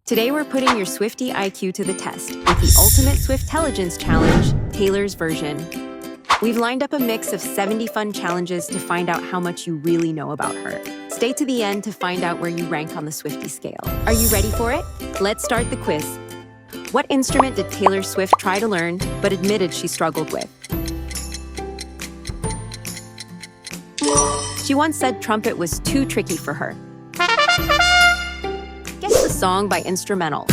Today we're putting your Swiftie IQ to the test with the ultimate Swiftelligence challenge, Taylor's version. We've lined up a mix of 70 fun challenges to find out how much you really know about her. Stay to the end to find out where you rank on the Swiftie scale. Are you ready for it? Let's start the quiz. What instrument did Taylor Swift try to learn but admitted she struggled with? She once said trumpet was too tricky for her. Guess the song by instrumental.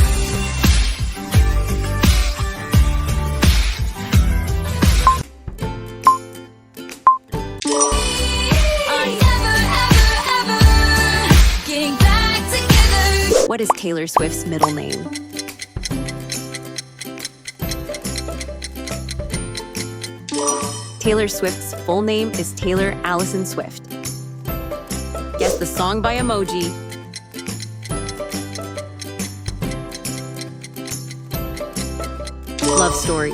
What is Taylor Swift's middle name? Taylor Swift's full name is Taylor Allison Swift. Guess the song by Emoji. Love Story.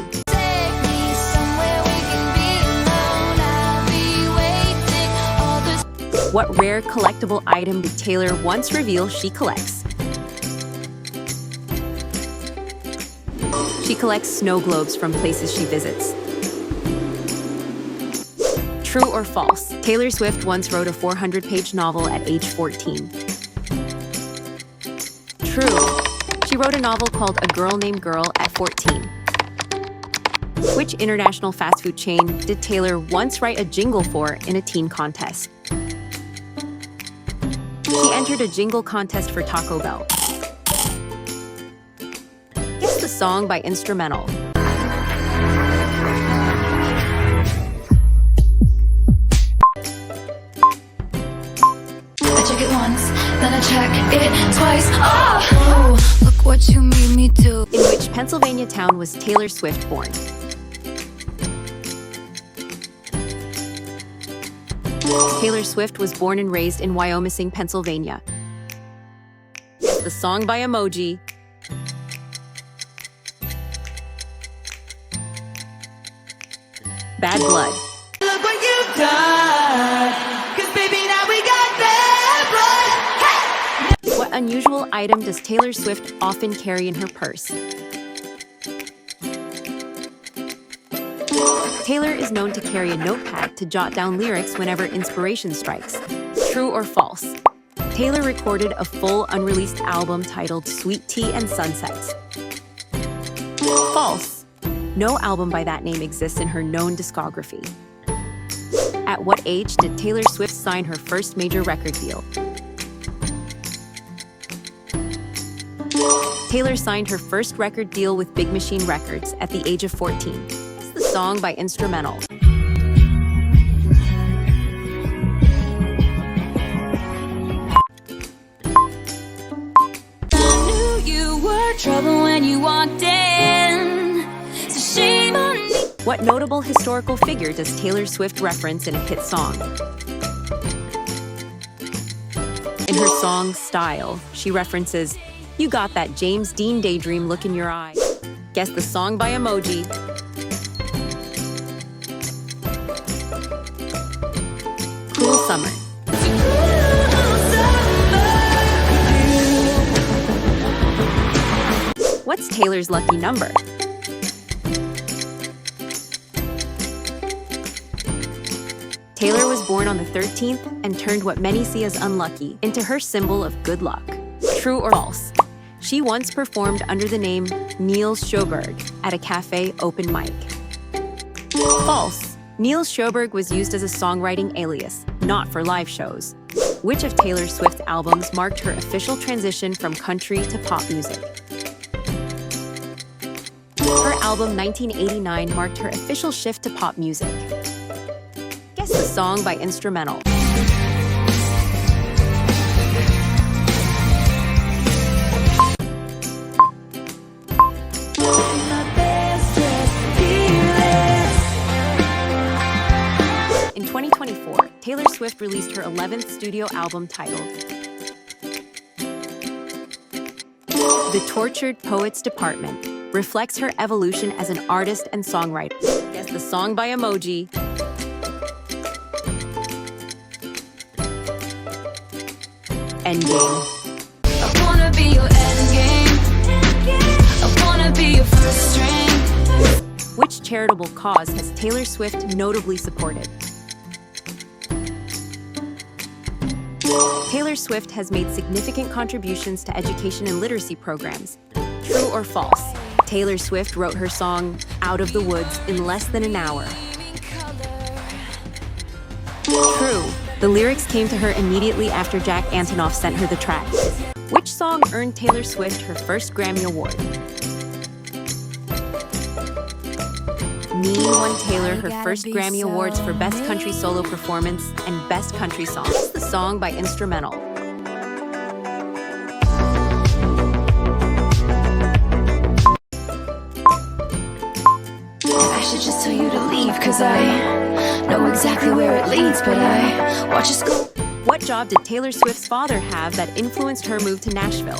What rare collectible item did Taylor once reveal she collects? She collects snow globes from places she visits. True or false? Taylor Swift once wrote a 400-page novel at age 14. True. She wrote a novel called A Girl Named Girl at 14. Which international fast food chain did Taylor once write a jingle for in a teen contest? She entered a jingle contest for Taco Bell. Guess the song by instrumental. I check it once, then I check it twice. Oh, look what you made me do. In which Pennsylvania town was Taylor Swift born? Taylor Swift was born and raised in Wyoming, Pennsylvania. The song by Emoji. Bad Blood. Look what you've done, 'cause baby now we got bad blood. Hey! What unusual item does Taylor Swift often carry in her purse? Taylor is known to carry a notepad to jot down lyrics whenever inspiration strikes. True or false? Taylor recorded a full unreleased album titled Sweet Tea and Sunsets. False. No album by that name exists in her known discography. At what age did Taylor Swift sign her first major record deal? Taylor signed her first record deal with Big Machine Records at the age of 14. The song by instrumental. I knew you were trouble when you walked in. So shame on me. What notable historical figure does Taylor Swift reference in a hit song? In her song Style, she references, "You got that James Dean daydream look in your eye." Guess the song by Emoji. Cruel Summer. What's Taylor's lucky number? Taylor was born on the 13th and turned what many see as unlucky into her symbol of good luck. True or false? She once performed under the name Niels Sjoberg at a cafe open mic. False. Niels Sjoberg was used as a songwriting alias, not for live shows. Which of Taylor Swift's albums marked her official transition from country to pop music? Her album 1989 marked her official shift to pop music. Guess the song by instrumental. In 2024, Taylor Swift released her 11th studio album titled The Tortured Poets Department reflects her evolution as an artist and songwriter. Guess the song by Emoji. Endgame. I wanna be your endgame. wanna be your first string. Which charitable cause has Taylor Swift notably supported? Taylor Swift has made significant contributions to education and literacy programs. True or false? Taylor Swift wrote her song, Out of the Woods, in less than an hour. True. The lyrics came to her immediately after Jack Antonoff sent her the track. Which song earned Taylor Swift her first Grammy Award? Mean won Taylor her first Grammy Awards for Best Country Solo Performance and Best Country Song. Guess the song by instrumental. I should just tell you to leave, cause I know exactly where it leads, but I watch us go. What job did Taylor Swift's father have that influenced her move to Nashville?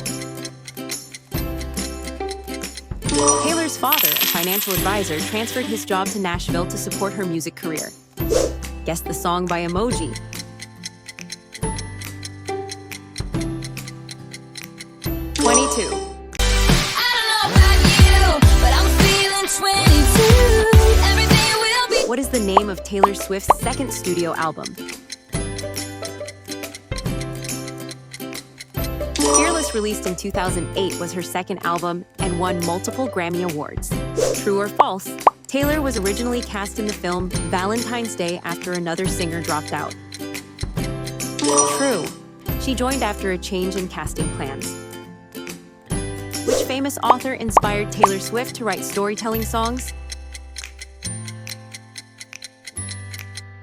Taylor's father, a financial advisor, transferred his job to Nashville to support her music career. Guess the song by Emoji. What is the name of Taylor Swift's second studio album? Fearless, released in 2008, was her second album and won multiple Grammy Awards. True or false? Taylor was originally cast in the film Valentine's Day after another singer dropped out. True. She joined after a change in casting plans. Which famous author inspired Taylor Swift to write storytelling songs?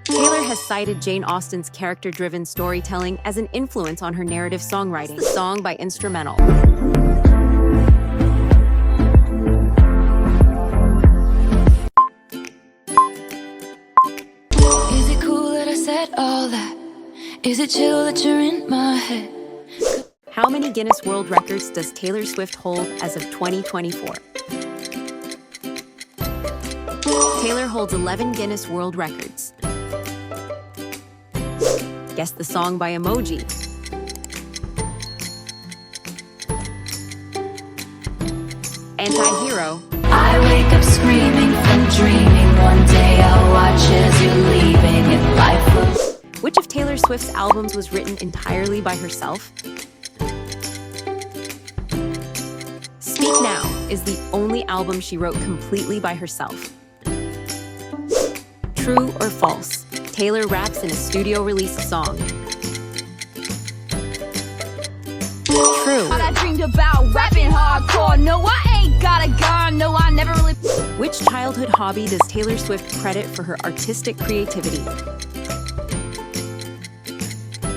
Taylor has cited Jane Austen's character-driven storytelling as an influence on her narrative songwriting. The song by instrumental. Is it cool that I said all that? Is it chill that you're in my head? How many Guinness World Records does Taylor Swift hold as of 2024? Taylor holds 11 Guinness World Records. Guess the song by Emoji. Anti-hero. I wake up screaming from dreaming. One day I'll watch as you're leaving and life will... Which of Taylor Swift's albums was written entirely by herself? Speak Now is the only album she wrote completely by herself. True or false? Taylor raps in a studio-released song. True. I dreamed about rapping hardcore. No, I ain't got a gun. No, I never really... Which childhood hobby does Taylor Swift credit for her artistic creativity?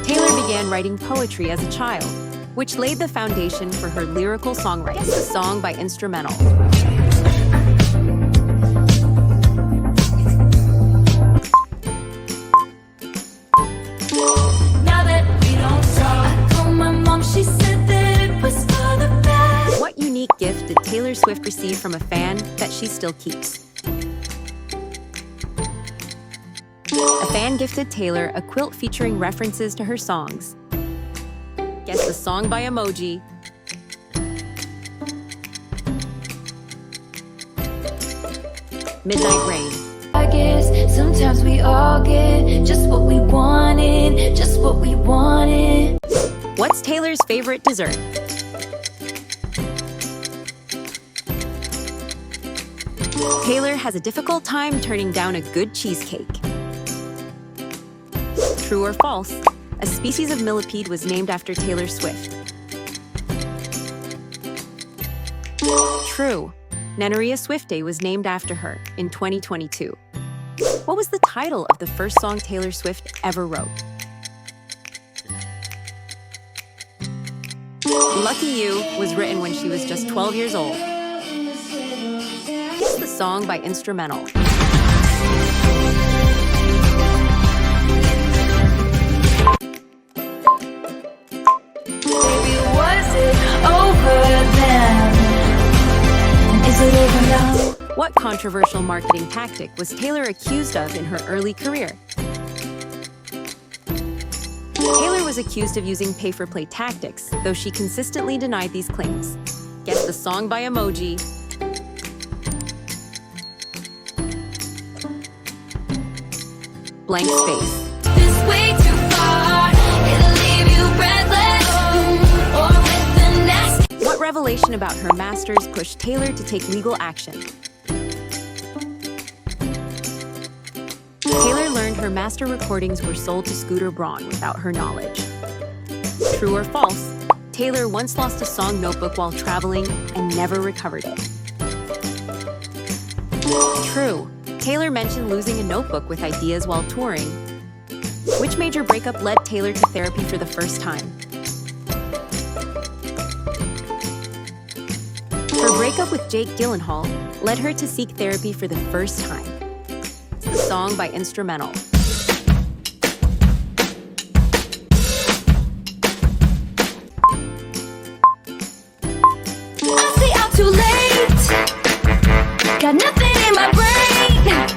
Taylor began writing poetry as a child, which laid the foundation for her lyrical songwriting. Guess the song by instrumental. What unique gift did Taylor Swift receive from a fan that she still keeps? A fan gifted Taylor a quilt featuring references to her songs. Guess the song by Emoji. Midnight Rain. I guess sometimes we all get just what we wanted, just what we wanted. What's Taylor's favorite dessert? Taylor has a difficult time turning down a good cheesecake. True or false? A species of millipede was named after Taylor Swift. True. Nenaria Swiftie was named after her in 2022. What was the title of the first song Taylor Swift ever wrote? Lucky You was written when she was just 12 years old. Guess the song by instrumental. What controversial marketing tactic was Taylor accused of in her early career? Taylor was accused of using pay-for-play tactics, though she consistently denied these claims. Guess the song by Emoji. Blank space. This way too far, it'll leave you breathless, or with the nasty. What revelation about her masters pushed Taylor to take legal action? Taylor learned her master recordings were sold to Scooter Braun without her knowledge. True or false? Taylor once lost a song notebook while traveling and never recovered it. True. Taylor mentioned losing a notebook with ideas while touring. Which major breakup led Taylor to therapy for the first time? Her breakup with Jake Gyllenhaal led her to seek therapy for the first time. It's the song by Instrumental. I say I'm too late. Got nothing in my brain.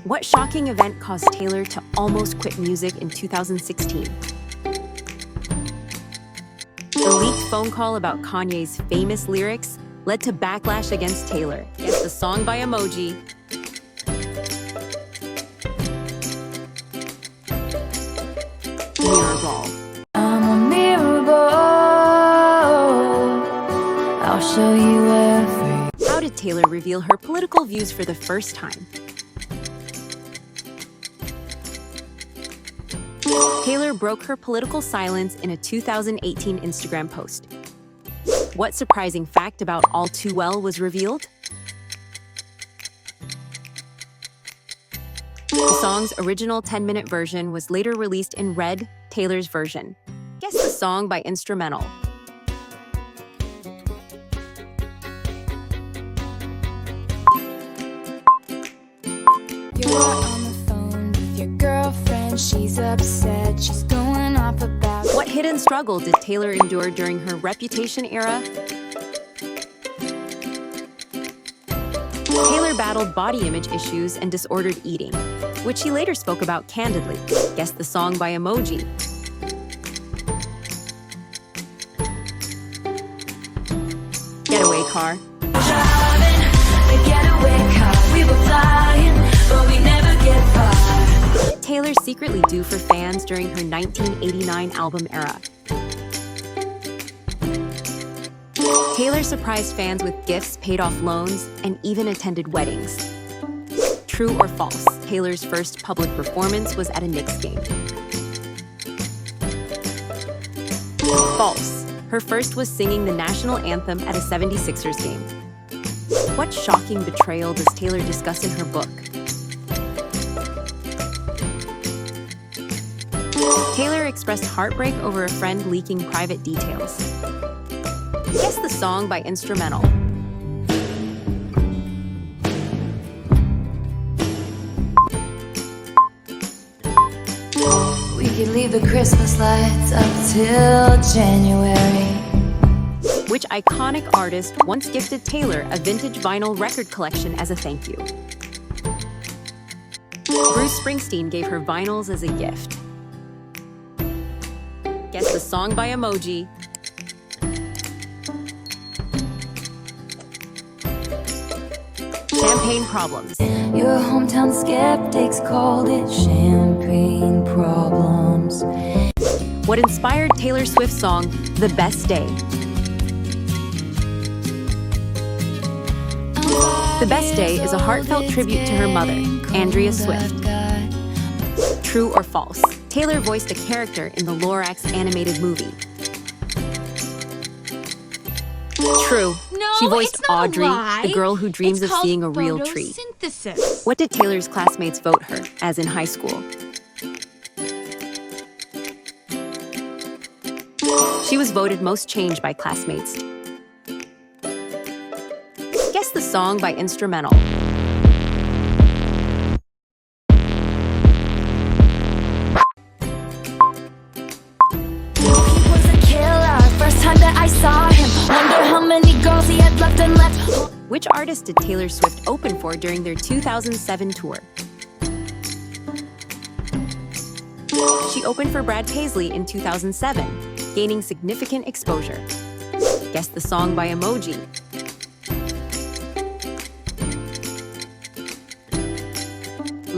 What shocking event caused Taylor to almost quit music in 2016? The leaked phone call about Kanye's famous lyrics led to backlash against Taylor. Guess the song by Emoji. Mirror Ball. I'm a mirror ball. I'll show you every. How did Taylor reveal her political views for the first time? Taylor broke her political silence in a 2018 Instagram post. What surprising fact about All Too Well was revealed? The song's original 10-minute version was later released in Red, Taylor's version. Guess the song by Instrumental. You're on the phone with your girlfriend. She's upset. She's going off about. What hidden struggle did Taylor endure during her Reputation era? Taylor battled body image issues and disordered eating, which she later spoke about candidly. Guess the song by Emoji. Getaway Car. Driving the getaway car. We were flying, but we never get far. What did Taylor secretly do for fans during her 1989 album era? Taylor surprised fans with gifts, paid off loans, and even attended weddings. True or false? Taylor's first public performance was at a Knicks game. False. Her first was singing the national anthem at a 76ers game. What shocking betrayal does Taylor discuss in her book? Taylor expressed heartbreak over a friend leaking private details. Guess the song by Instrumental. We could leave the Christmas lights up till January. Which iconic artist once gifted Taylor a vintage vinyl record collection as a thank you? Bruce Springsteen gave her vinyls as a gift. Guess the song by Emoji. Champagne Problems. Your hometown skeptics called it champagne problems. What inspired Taylor Swift's song, The Best Day? The Best Day is a heartfelt tribute to her mother, Andrea Swift. True or false? Taylor voiced a character in the Lorax animated movie. True. No, She voiced it's not Audrey, a lie. the girl who dreams It's of called seeing a real tree. photosynthesis. What did Taylor's classmates vote her as in high school? She was voted most changed by classmates. Guess the song by Instrumental. He was a killer. First time that I saw him. Wonder how many girls he had left and left. Which artist did Taylor Swift open for during their 2007 tour? She opened for Brad Paisley in 2007, gaining significant exposure. Guess the song by Emoji.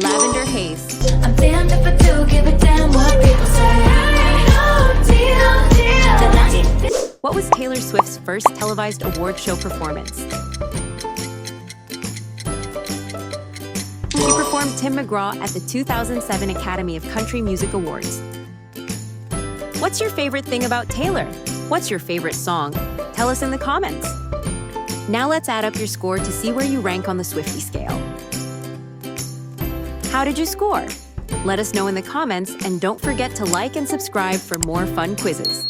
Lavender Haze. I'm damned if I do give a damn what people say. No deal. What was Taylor Swift's first televised award show performance? She performed Tim McGraw at the 2007 Academy of Country Music Awards. What's your favorite thing about Taylor? What's your favorite song? Tell us in the comments. Now let's add up your score to see where you rank on the Swiftie Scale. How did you score? Let us know in the comments, and don't forget to like and subscribe for more fun quizzes.